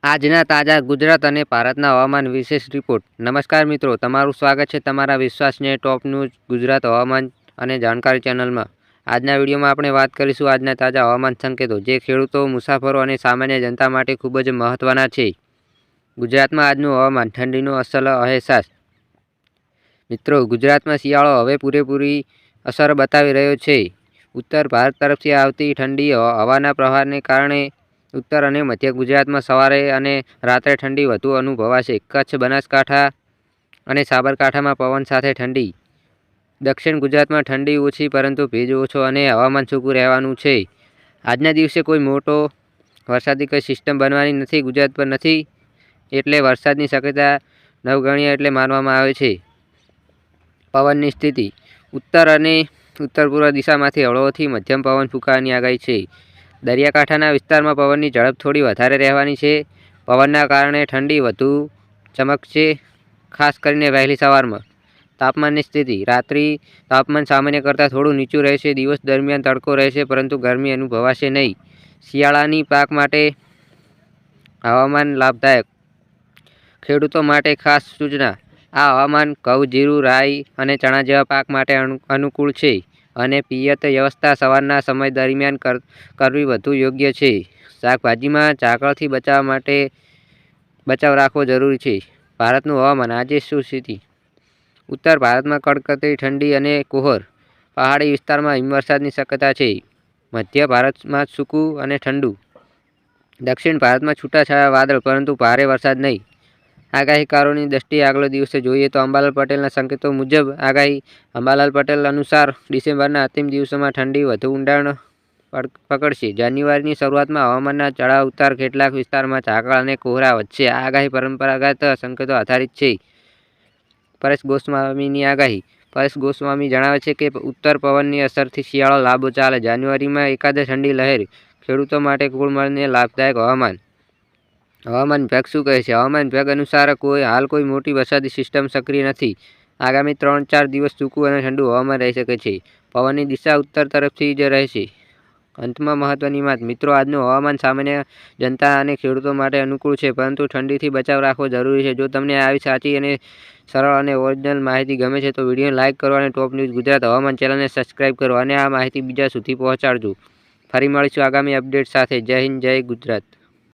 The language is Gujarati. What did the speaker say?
આજના તાજા ગુજરાત અને ભારતના હવામાન વિશેષ રિપોર્ટ. નમસ્કાર મિત્રો, તમારું સ્વાગત છે તમારા વિશ્વાસનીય ટોપ ન્યૂઝ ગુજરાત હવામાન અને જાણકારી ચેનલમાં. આજના વિડીયોમાં આપણે વાત કરીશું આજના તાજા હવામાન સંકેતો, જે ખેડૂતો, મુસાફરો અને સામાન્ય જનતા માટે ખૂબ જ મહત્વના છે. ગુજરાતમાં આજનું હવામાન. ઠંડીનો અસલ અહેસાસ. મિત્રો, ગુજરાતમાં શિયાળો હવે પૂરેપૂરી અસર બતાવી રહ્યો છે. ઉત્તર ભારત તરફથી આવતી ઠંડી હવાના પ્રવાહને કારણે ઉત્તર અને મધ્ય ગુજરાતમાં સવારે અને રાત્રે ઠંડી વધુ અનુભવાશે. કચ્છ, બનાસકાંઠા અને સાબરકાંઠામાં પવન સાથે ઠંડી. દક્ષિણ ગુજરાતમાં ઠંડી ઓછી પરંતુ ભેજ ઓછો અને હવામાન સૂકું રહેવાનું છે. આજના દિવસે કોઈ મોટો વરસાદી કોઈ સિસ્ટમ બનવાની નથી. ગુજરાત પર નથી, એટલે વરસાદની શક્યતા નવગણ્ય એટલે માનવામાં આવે છે. પવનની સ્થિતિ. ઉત્તર અને ઉત્તર પૂર્વ દિશામાંથી હળવોથી મધ્યમ પવન ફૂંકાવાની આગાહી છે. દરિયાકાંઠાના વિસ્તારમાં પવનની ઝડપ થોડી વધારે રહેવાની છે. પવનના કારણે ઠંડી વધુ ચમકશે, ખાસ કરીને વહેલી સવારમાં. તાપમાનની સ્થિતિ. રાત્રિ તાપમાન સામાન્ય કરતાં થોડું નીચું રહેશે. દિવસ દરમિયાન તડકો રહેશે પરંતુ ગરમી અનુભવાશે નહીં. શિયાળાની પાક માટે હવામાન લાભદાયક. ખેડૂતો માટે ખાસ સૂચના. આ હવામાન ઘઉં, જીરું, રાઈ અને ચણા જેવા પાક માટે અનુકૂળ છે અને પિયત વ્યવસ્થા સવારના સમય દરમિયાન કરવી વધુ યોગ્ય છે. શાકભાજીમાં ઝાકળથી બચાવ રાખવો જરૂરી છે. ભારતનું હવામાન. આજે શું સ્થિતિ? ઉત્તર ભારતમાં કડકડતી ઠંડી અને કોહર. પહાડી વિસ્તારમાં હિમવર્ષાની શક્યતા છે. મધ્ય ભારતમાં સૂકું અને ઠંડુ. દક્ષિણ ભારતમાં છૂટાછવાયા વાદળ પરંતુ ભારે વરસાદ નહીં. આગાહીકારોની દ્રષ્ટિએ આગલો દિવસે જોઈએ તો અંબાલાલ પટેલના સંકેતો મુજબ આગાહી. અંબાલાલ પટેલ અનુસાર ડિસેમ્બરના અંતિમ દિવસોમાં ઠંડી વધુ ઊંડાણ પકડશે. જાન્યુઆરીની શરૂઆતમાં હવામાનના ચઢાવ ઉતાર, કેટલાક વિસ્તારમાં ઝાકળ અને કોહરા વધશે. આ આગાહી પરંપરાગત સંકેતો આધારિત છે. પરેશ ગોસ્વામીની આગાહી. પરેશ ગોસ્વામી જણાવે છે કે ઉત્તર પવનની અસરથી શિયાળો લાંબો ચાલે. જાન્યુઆરીમાં એકાદ ઠંડી લહેર. ખેડૂતો માટે કુલ મળીને લાભદાયક હવામાન. હવામાન વિભાગ શું કહે છે? હવામાન વિભાગ અનુસાર હાલ કોઈ મોટી વરસાદી સિસ્ટમ સક્રિય નથી. આગામી 3-4 દિવસ સૂકું અને ઠંડુ હવામાન રહી શકે છે. પવનની દિશા ઉત્તર તરફથી જ રહેશે. અંતમાં મહત્વની વાત. મિત્રો, આજનું હવામાન સામાન્ય જનતા અને ખેડૂતો માટે અનુકૂળ છે, પરંતુ ઠંડીથી બચાવ રાખવો જરૂરી છે. જો તમને આવી સાચી અને સરળ અને ઓરિજિનલ માહિતી ગમે છે તો વિડીયોને લાઇક કરો અને ટોપ ન્યૂઝ ગુજરાત હવામાન ચેનલને સબસ્ક્રાઇબ કરો અને આ માહિતી બીજા સુધી પહોંચાડજો. ફરી મળીશું આગામી અપડેટ સાથે. જય હિન્દ, જય ગુજરાત.